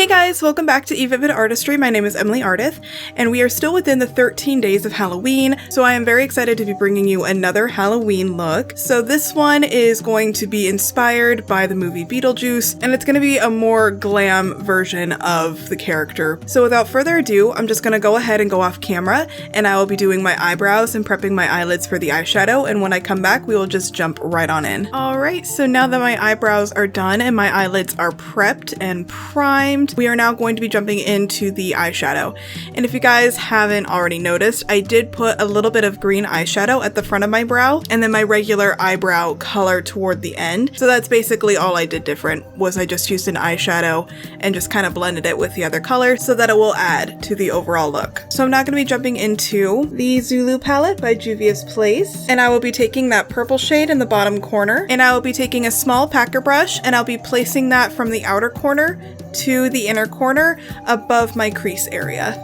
Hey guys, welcome back to eVivid Artistry. My name is Emily Ardith, and we are still within the 13 days of Halloween, so I am very excited to be bringing you another Halloween look. So this one is going to be inspired by the movie Beetlejuice, and it's going to be a more glam version of the character. So without further ado, I'm just going to go ahead and go off camera, and I will be doing my eyebrows and prepping my eyelids for the eyeshadow, and when I come back, we will just jump right on in. Alright, so now that my eyebrows are done and my eyelids are prepped and primed, we are now going to be jumping into the eyeshadow. And if you guys haven't already noticed, I did put a little bit of green eyeshadow at the front of my brow and then my regular eyebrow color toward the end. So that's basically all I did different, was I just used an eyeshadow and just kind of blended it with the other color so that it will add to the overall look. So I'm now going to be jumping into the Zulu palette by Juvia's Place, and I will be taking that purple shade in the bottom corner, and I will be taking a small packer brush and I'll be placing that from the outer corner to the inner corner above my crease area.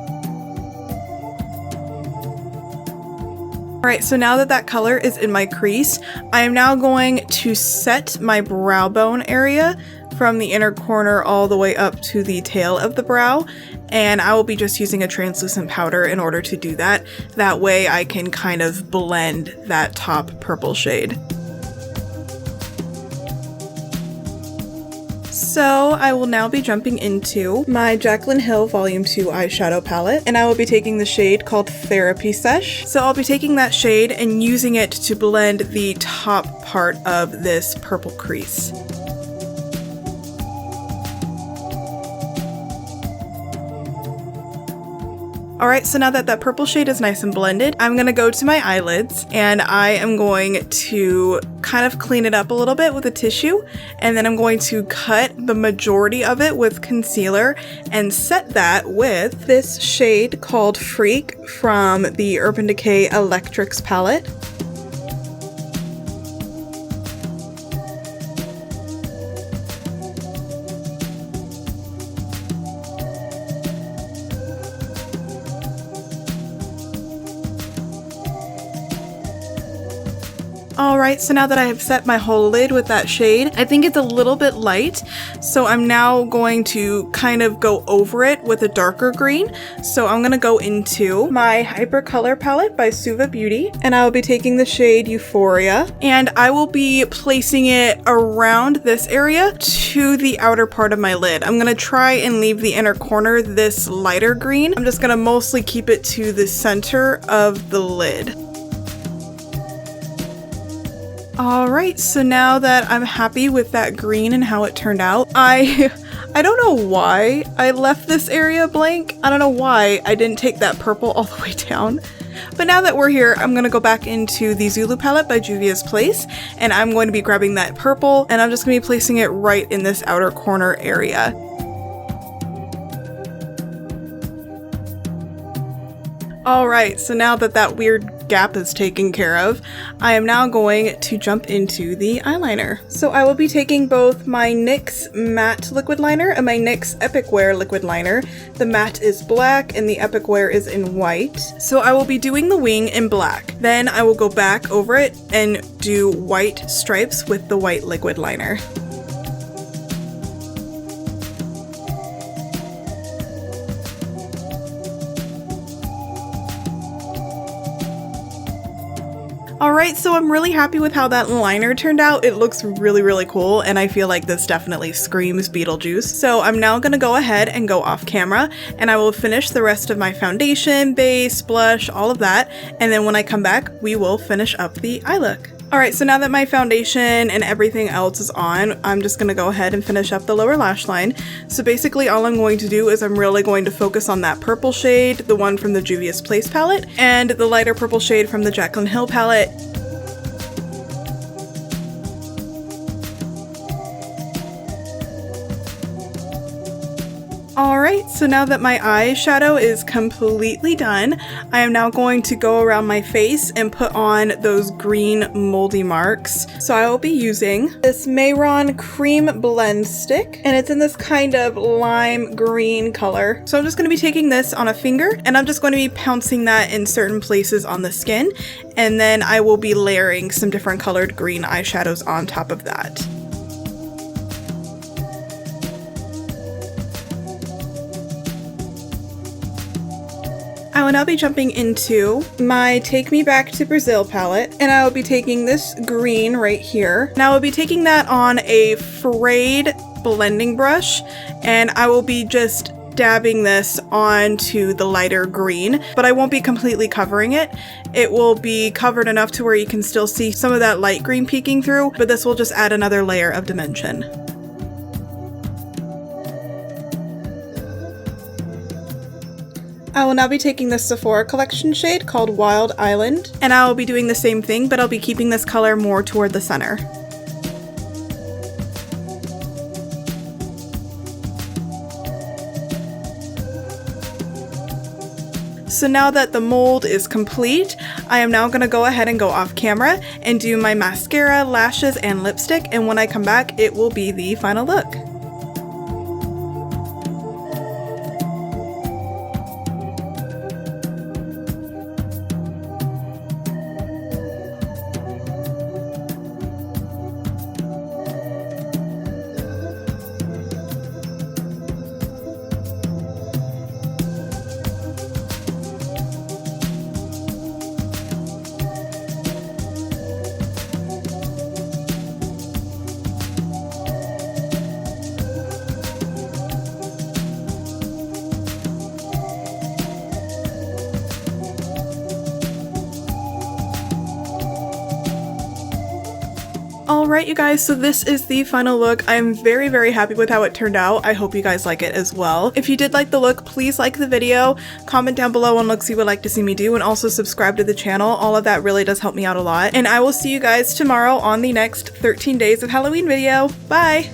Alright, so now that color is in my crease, I am now going to set my brow bone area from the inner corner all the way up to the tail of the brow, and I will be just using a translucent powder in order to do that. That way I can kind of blend that top purple shade. So I will now be jumping into my Jaclyn Hill Volume 2 eyeshadow palette, and I will be taking the shade called Therapy Sesh. So I'll be taking that shade and using it to blend the top part of this purple crease. Alright, so now that purple shade is nice and blended, I'm going to go to my eyelids and I am going to kind of clean it up a little bit with a tissue, and then I'm going to cut the majority of it with concealer and set that with this shade called Freak from the Urban Decay Electrics palette. Alright, so now that I have set my whole lid with that shade, I think it's a little bit light, so I'm now going to kind of go over it with a darker green. So I'm going to go into my Hypercolor palette by Suva Beauty, and I will be taking the shade Euphoria, and I will be placing it around this area to the outer part of my lid. I'm going to try and leave the inner corner this lighter green. I'm just going to mostly keep it to the center of the lid. Alright, so now that I'm happy with that green and how it turned out, I don't know why I left this area blank. I don't know why I didn't take that purple all the way down. But now that we're here, I'm going to go back into the Zulu palette by Juvia's Place, and I'm going to be grabbing that purple, and I'm just going to be placing it right in this outer corner area. Alright, so now that weird gap is taken care of, I am now going to jump into the eyeliner. So I will be taking both my NYX matte liquid liner and my NYX Epic Wear liquid liner. The matte is black and the Epic Wear is in white. So I will be doing the wing in black. Then I will go back over it and do white stripes with the white liquid liner. Alright, so I'm really happy with how that liner turned out. It looks really, really cool, and I feel like this definitely screams Beetlejuice. So I'm now going to go ahead and go off camera, and I will finish the rest of my foundation, base, blush, all of that, and then when I come back, we will finish up the eye look. Alright, so now that my foundation and everything else is on, I'm just going to go ahead and finish up the lower lash line. So basically all I'm going to do is I'm really going to focus on that purple shade, the one from the Juvia's Place palette, and the lighter purple shade from the Jaclyn Hill palette. Alright, so now that my eyeshadow is completely done, I am now going to go around my face and put on those green moldy marks. So I will be using this Mayron Cream Blend Stick, and it's in this kind of lime green color. So I'm just going to be taking this on a finger, and I'm just going to be pouncing that in certain places on the skin, and then I will be layering some different colored green eyeshadows on top of that. I will now be jumping into my Take Me Back to Brazil palette, and I will be taking this green right here. Now I will be taking that on a frayed blending brush, and I will be just dabbing this onto the lighter green, but I won't be completely covering it. It will be covered enough to where you can still see some of that light green peeking through, but this will just add another layer of dimension. I will now be taking this Sephora collection shade called Wild Island, and I will be doing the same thing, but I'll be keeping this color more toward the center. So now that the mold is complete, I am now going to go ahead and go off camera and do my mascara, lashes, and lipstick, and when I come back, it will be the final look. Alright you guys, so this is the final look. I'm very, very happy with how it turned out. I hope you guys like it as well. If you did like the look, please like the video, comment down below on looks you would like to see me do, and also subscribe to the channel. All of that really does help me out a lot. And I will see you guys tomorrow on the next 13 Days of Halloween video. Bye!